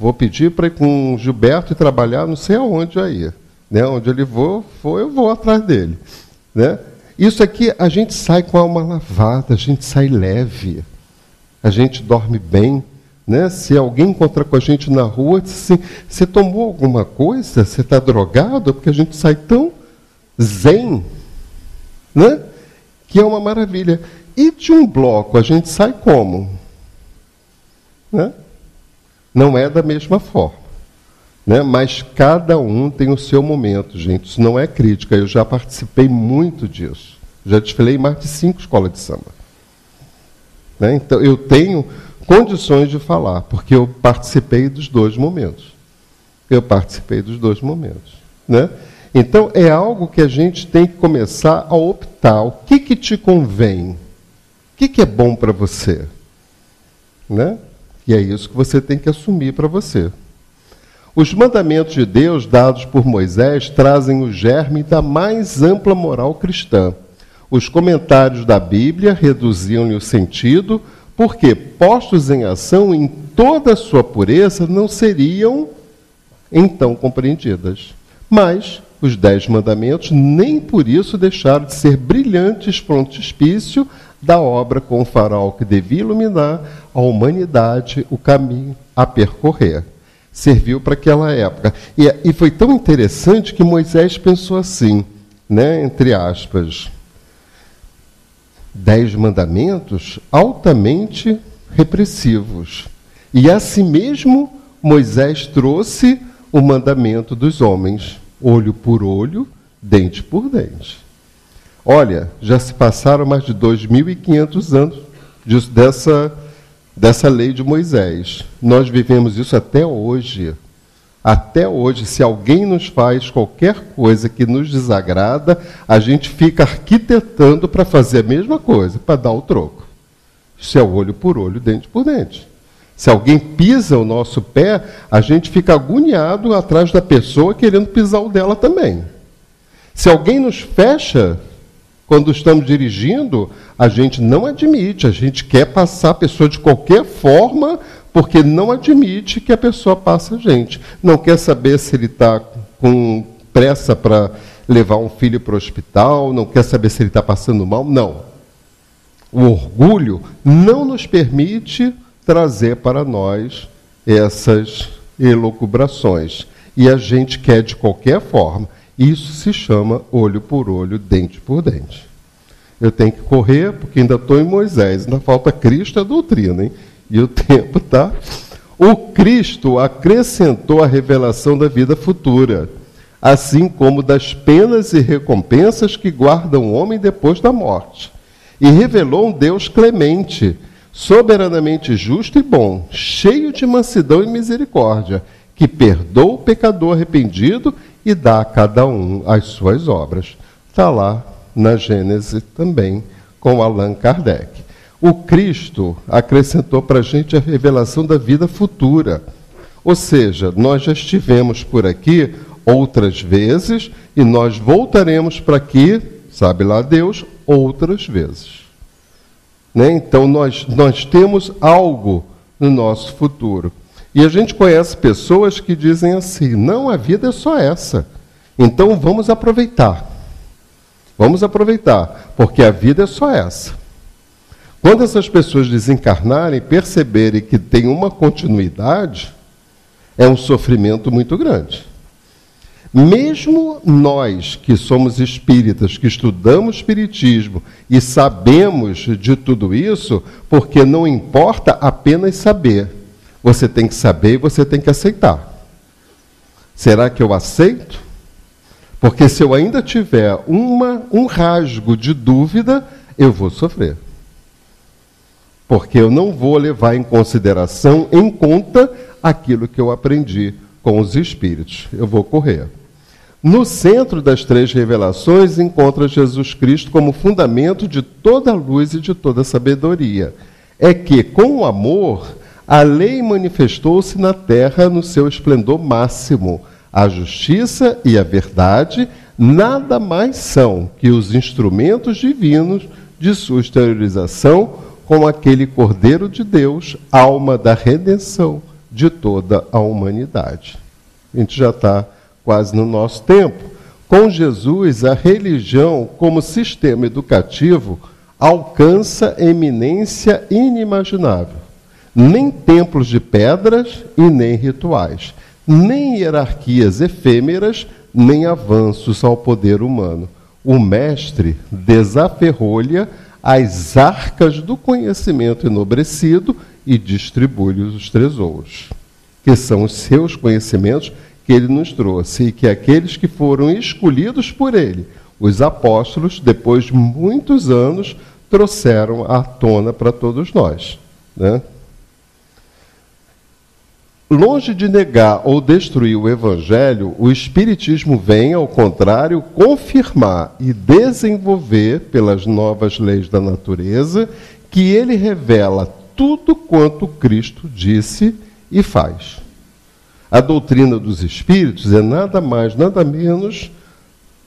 Vou pedir para ir com o Gilberto e trabalhar não sei aonde aí. Né? Onde ele for, eu vou atrás dele. Né? Isso aqui, a gente sai com a alma lavada, a gente sai leve, a gente dorme bem. Né? Se alguém encontra com a gente na rua, diz assim, você tomou alguma coisa? Você está drogado? Porque a gente sai tão zen, né? Que é uma maravilha. E de um bloco, a gente sai como? Né? Não é da mesma forma. Né? Mas cada um tem o seu momento, gente. Isso não é crítica. Eu já participei muito disso. Já desfilei em mais de 5 escolas de samba. Né? Então, eu tenho condições de falar, porque eu participei dos 2 momentos. Eu participei dos 2 momentos. Né? Então, é algo que a gente tem que começar a optar. O que te convém? O que é bom para você? Né? E é isso que você tem que assumir para você. Os mandamentos de Deus dados por Moisés trazem o germe da mais ampla moral cristã. Os comentários da Bíblia reduziam-lhe o sentido, porque, postos em ação em toda a sua pureza, não seriam então compreendidas. Mas os 10 mandamentos nem por isso deixaram de ser brilhantes frontispício da obra com o farol que devia iluminar a humanidade, o caminho a percorrer. Serviu para aquela época. E foi tão interessante que Moisés pensou assim, né, entre aspas, 10 mandamentos altamente repressivos. E assim mesmo Moisés trouxe o mandamento dos homens, olho por olho, dente por dente. Olha, já se passaram mais de 2.500 anos dessa lei de Moisés. Nós vivemos isso até hoje. Até hoje, se alguém nos faz qualquer coisa que nos desagrada, a gente fica arquitetando para fazer a mesma coisa, para dar o troco. Isso é olho por olho, dente por dente. Se alguém pisa o nosso pé, a gente fica agoniado atrás da pessoa querendo pisar o dela também. Se alguém nos fecha quando estamos dirigindo, a gente não admite, a gente quer passar a pessoa de qualquer forma, porque não admite que a pessoa passe a gente. Não quer saber se ele está com pressa para levar um filho para o hospital, não quer saber se ele está passando mal, não. O orgulho não nos permite trazer para nós essas elucubrações. E a gente quer de qualquer forma. Isso se chama olho por olho, dente por dente. Eu tenho que correr, porque ainda estou em Moisés, ainda falta Cristo, a doutrina, hein? E o tempo está... O Cristo acrescentou a revelação da vida futura, assim como das penas e recompensas que guardam o homem depois da morte. E revelou um Deus clemente, soberanamente justo e bom, cheio de mansidão e misericórdia, que perdoa o pecador arrependido e dá a cada um as suas obras. Está lá na Gênesis também, com Allan Kardec. O Cristo acrescentou para a gente a revelação da vida futura. Ou seja, nós já estivemos por aqui outras vezes e nós voltaremos para aqui, sabe lá Deus, outras vezes. Né? Então, nós temos algo no nosso futuro. E a gente conhece pessoas que dizem assim, não, a vida é só essa. Então, vamos aproveitar. Vamos aproveitar, porque a vida é só essa. Quando essas pessoas desencarnarem, perceberem que tem uma continuidade, é um sofrimento muito grande. Mesmo nós, que somos espíritas, que estudamos espiritismo e sabemos de tudo isso, porque não importa apenas saber. Você tem que saber e você tem que aceitar. Será que eu aceito? Porque se eu ainda tiver um rasgo de dúvida, eu vou sofrer. Porque eu não vou levar em consideração, em conta, aquilo que eu aprendi com os espíritos. Eu vou correr. No centro das 3 revelações, encontra Jesus Cristo como fundamento de toda a luz e de toda a sabedoria. É que, com o amor, a lei manifestou-se na terra no seu esplendor máximo. A justiça e a verdade nada mais são que os instrumentos divinos de sua exteriorização com aquele Cordeiro de Deus, alma da redenção de toda a humanidade. A gente já está quase no nosso tempo. Com Jesus, a religião, como sistema educativo, alcança eminência inimaginável. Nem templos de pedras e nem rituais, nem hierarquias efêmeras, nem avanços ao poder humano. O Mestre desaferrolha as arcas do conhecimento enobrecido e distribui os tesouros, que são os seus conhecimentos que ele nos trouxe, e que aqueles que foram escolhidos por ele, os apóstolos, depois de muitos anos, trouxeram à tona para todos nós, né? Longe de negar ou destruir o Evangelho, o Espiritismo vem, ao contrário, confirmar e desenvolver, pelas novas leis da natureza, que ele revela tudo quanto Cristo disse e faz. A doutrina dos Espíritos é nada mais, nada menos,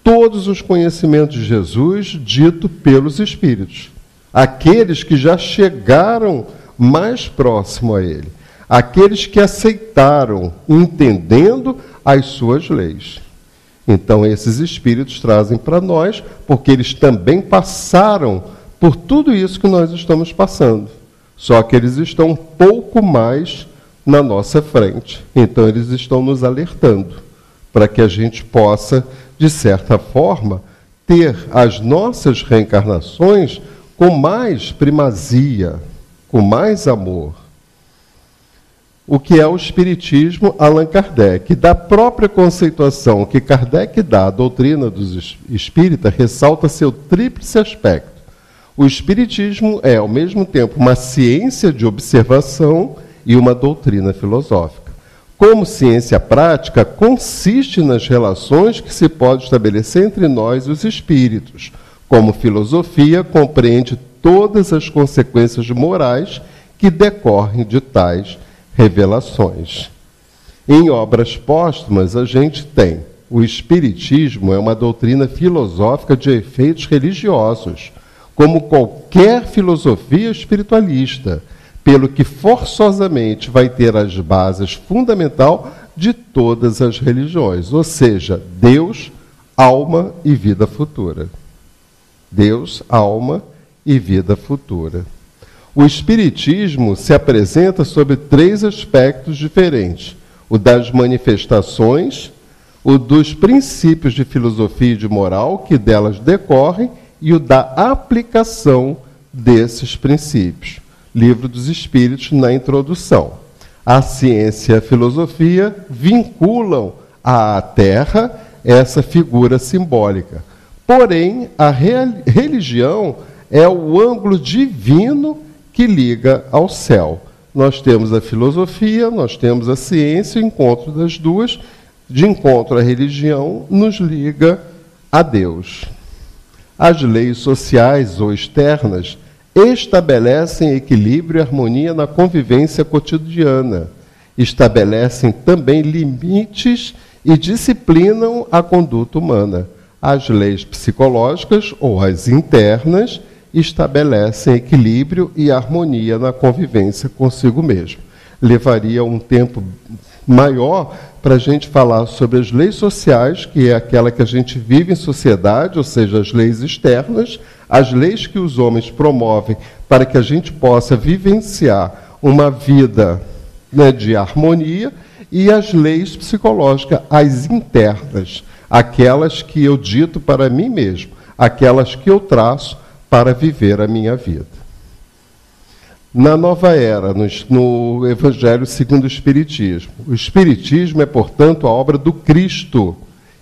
todos os conhecimentos de Jesus dito pelos Espíritos. Aqueles que já chegaram mais próximo a ele. Aqueles que aceitaram, entendendo as suas leis. Então, esses Espíritos trazem para nós, porque eles também passaram por tudo isso que nós estamos passando. Só que eles estão um pouco mais na nossa frente. Então, eles estão nos alertando para que a gente possa, de certa forma, ter as nossas reencarnações com mais primazia, com mais amor. O que é o Espiritismo, Allan Kardec. Da própria conceituação que Kardec dá à doutrina dos espíritas, ressalta seu tríplice aspecto. O Espiritismo é, ao mesmo tempo, uma ciência de observação e uma doutrina filosófica. Como ciência prática, consiste nas relações que se pode estabelecer entre nós e os espíritos. Como filosofia, compreende todas as consequências morais que decorrem de tais revelações. Em obras póstumas, a gente tem o Espiritismo é uma doutrina filosófica de efeitos religiosos, como qualquer filosofia espiritualista, pelo que forçosamente vai ter as bases fundamentais de todas as religiões, ou seja, Deus, alma e vida futura. Deus, alma e vida futura. O Espiritismo se apresenta sob 3 aspectos diferentes: o das manifestações, o dos princípios de filosofia e de moral que delas decorrem e o da aplicação desses princípios. Livro dos Espíritos, na introdução. A ciência e a filosofia vinculam à Terra essa figura simbólica. Porém, a religião é o ângulo divino que liga ao céu. Nós temos a filosofia, nós temos a ciência, o encontro das duas, de encontro à religião, nos liga a Deus. As leis sociais ou externas estabelecem equilíbrio e harmonia na convivência cotidiana, estabelecem também limites e disciplinam a conduta humana. As leis psicológicas ou as internas estabelecem equilíbrio e harmonia na convivência consigo mesmo. Levaria um tempo maior para a gente falar sobre as leis sociais, que é aquela que a gente vive em sociedade, ou seja, as leis externas, as leis que os homens promovem para que a gente possa vivenciar uma vida, né, de harmonia, e as leis psicológicas, as internas, aquelas que eu dito para mim mesmo, aquelas que eu traço para viver a minha vida. Na nova era, no Evangelho segundo o Espiritismo, o Espiritismo é, portanto, a obra do Cristo,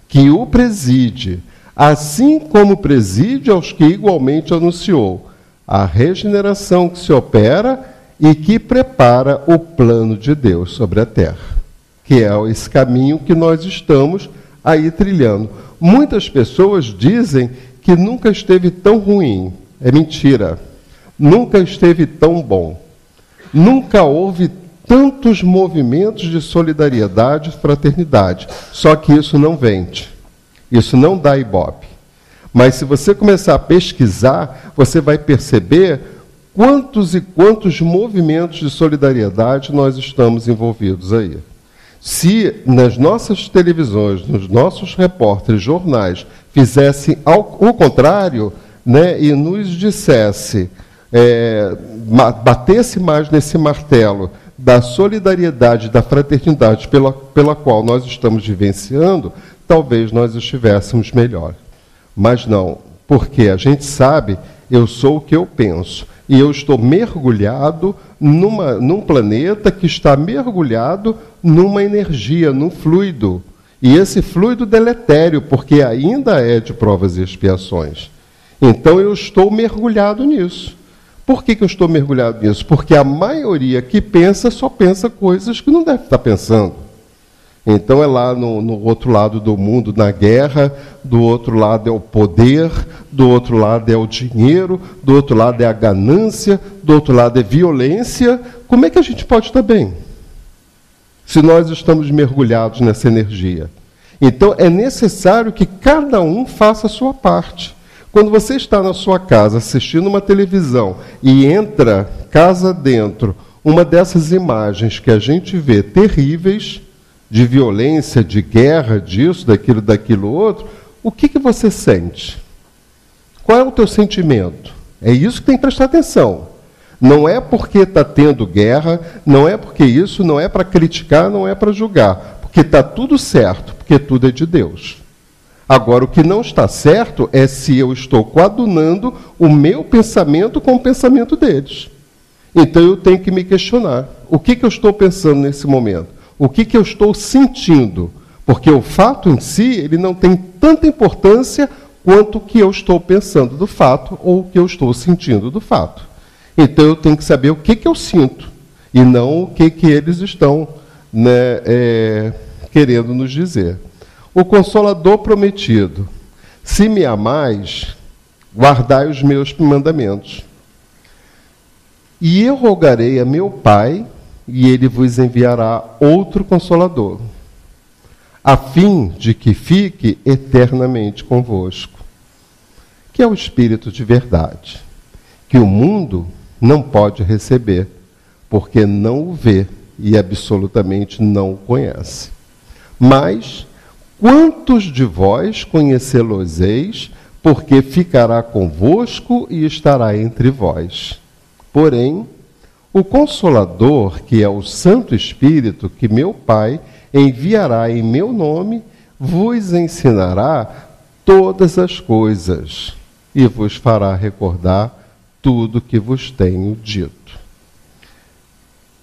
que o preside, assim como preside aos que igualmente anunciou, a regeneração que se opera e que prepara o plano de Deus sobre a terra, que é esse caminho que nós estamos aí trilhando. Muitas pessoas dizem que nunca esteve tão ruim. É mentira. Nunca esteve tão bom. Nunca houve tantos movimentos de solidariedade e fraternidade. Só que isso não vende. Isso não dá ibope. Mas se você começar a pesquisar, você vai perceber quantos e quantos movimentos de solidariedade nós estamos envolvidos aí. Se nas nossas televisões, nos nossos repórteres, jornais, fizessem o contrário, né, e nos dissesse, batesse mais nesse martelo da solidariedade, da fraternidade pela qual nós estamos vivenciando, talvez nós estivéssemos melhor. Mas não, porque a gente sabe, eu sou o que eu penso. E eu estou mergulhado num planeta que está mergulhado numa energia, num fluido. E esse fluido deletério, porque ainda é de provas e expiações. Então eu estou mergulhado nisso. Por que eu estou mergulhado nisso? Porque a maioria que pensa só pensa coisas que não deve estar pensando. Então é lá no outro lado do mundo, na guerra, do outro lado é o poder, do outro lado é o dinheiro, do outro lado é a ganância, do outro lado é violência. Como é que a gente pode estar bem? Se nós estamos mergulhados nessa energia. Então é necessário que cada um faça a sua parte. Quando você está na sua casa assistindo uma televisão e entra casa dentro uma dessas imagens que a gente vê terríveis, de violência, de guerra, disso, daquilo outro, o que você sente? Qual é o teu sentimento? É isso que tem que prestar atenção. Não é porque está tendo guerra, não é porque isso, não é para criticar, não é para julgar. Porque está tudo certo, porque tudo é de Deus. Agora, o que não está certo é se eu estou coadunando o meu pensamento com o pensamento deles. Então eu tenho que me questionar. O que eu estou pensando nesse momento? O que eu estou sentindo? Porque o fato em si, ele não tem tanta importância quanto o que eu estou pensando do fato ou o que eu estou sentindo do fato. Então eu tenho que saber o que eu sinto e não o que eles estão, né, querendo nos dizer. O Consolador prometido: se me amais, guardai os meus mandamentos. E eu rogarei a meu Pai, e ele vos enviará outro Consolador, a fim de que fique eternamente convosco, que é o Espírito de verdade, que o mundo não pode receber, porque não o vê e absolutamente não o conhece. Mas quantos de vós conhecê-lo-eis, porque ficará convosco e estará entre vós. Porém, o Consolador, que é o Santo Espírito, que meu Pai enviará em meu nome, vos ensinará todas as coisas e vos fará recordar tudo que vos tenho dito.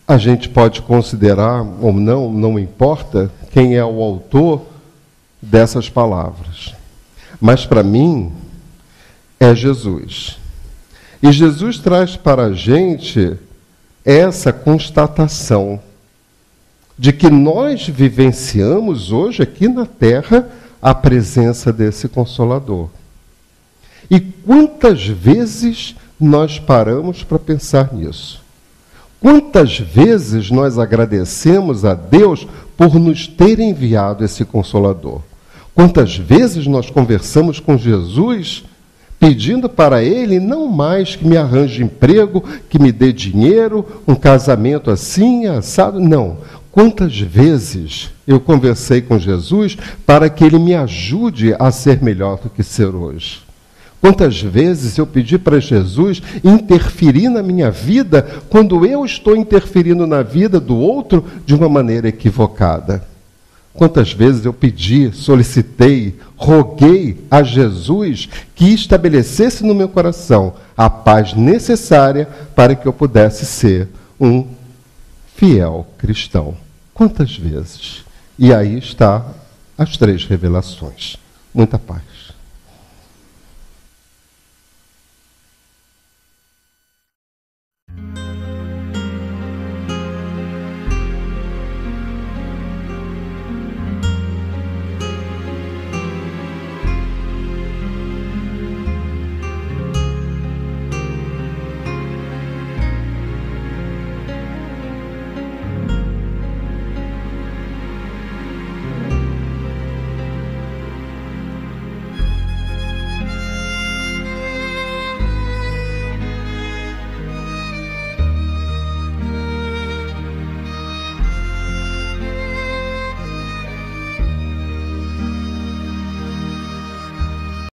A gente pode considerar ou não, não importa quem é o autor dessas palavras. Mas para mim é Jesus. E Jesus traz para a gente essa constatação de que nós vivenciamos hoje aqui na Terra a presença desse Consolador. E quantas vezes nós paramos para pensar nisso? Quantas vezes nós agradecemos a Deus por nos ter enviado esse Consolador? Quantas vezes nós conversamos com Jesus pedindo para Ele não mais que me arranje emprego, que me dê dinheiro, um casamento assim, assado, não. Quantas vezes eu conversei com Jesus para que Ele me ajude a ser melhor do que ser hoje? Quantas vezes eu pedi para Jesus interferir na minha vida quando eu estou interferindo na vida do outro de uma maneira equivocada? Quantas vezes eu pedi, solicitei, roguei a Jesus que estabelecesse no meu coração a paz necessária para que eu pudesse ser um fiel cristão? Quantas vezes? E aí está as 3 revelações. Muita paz.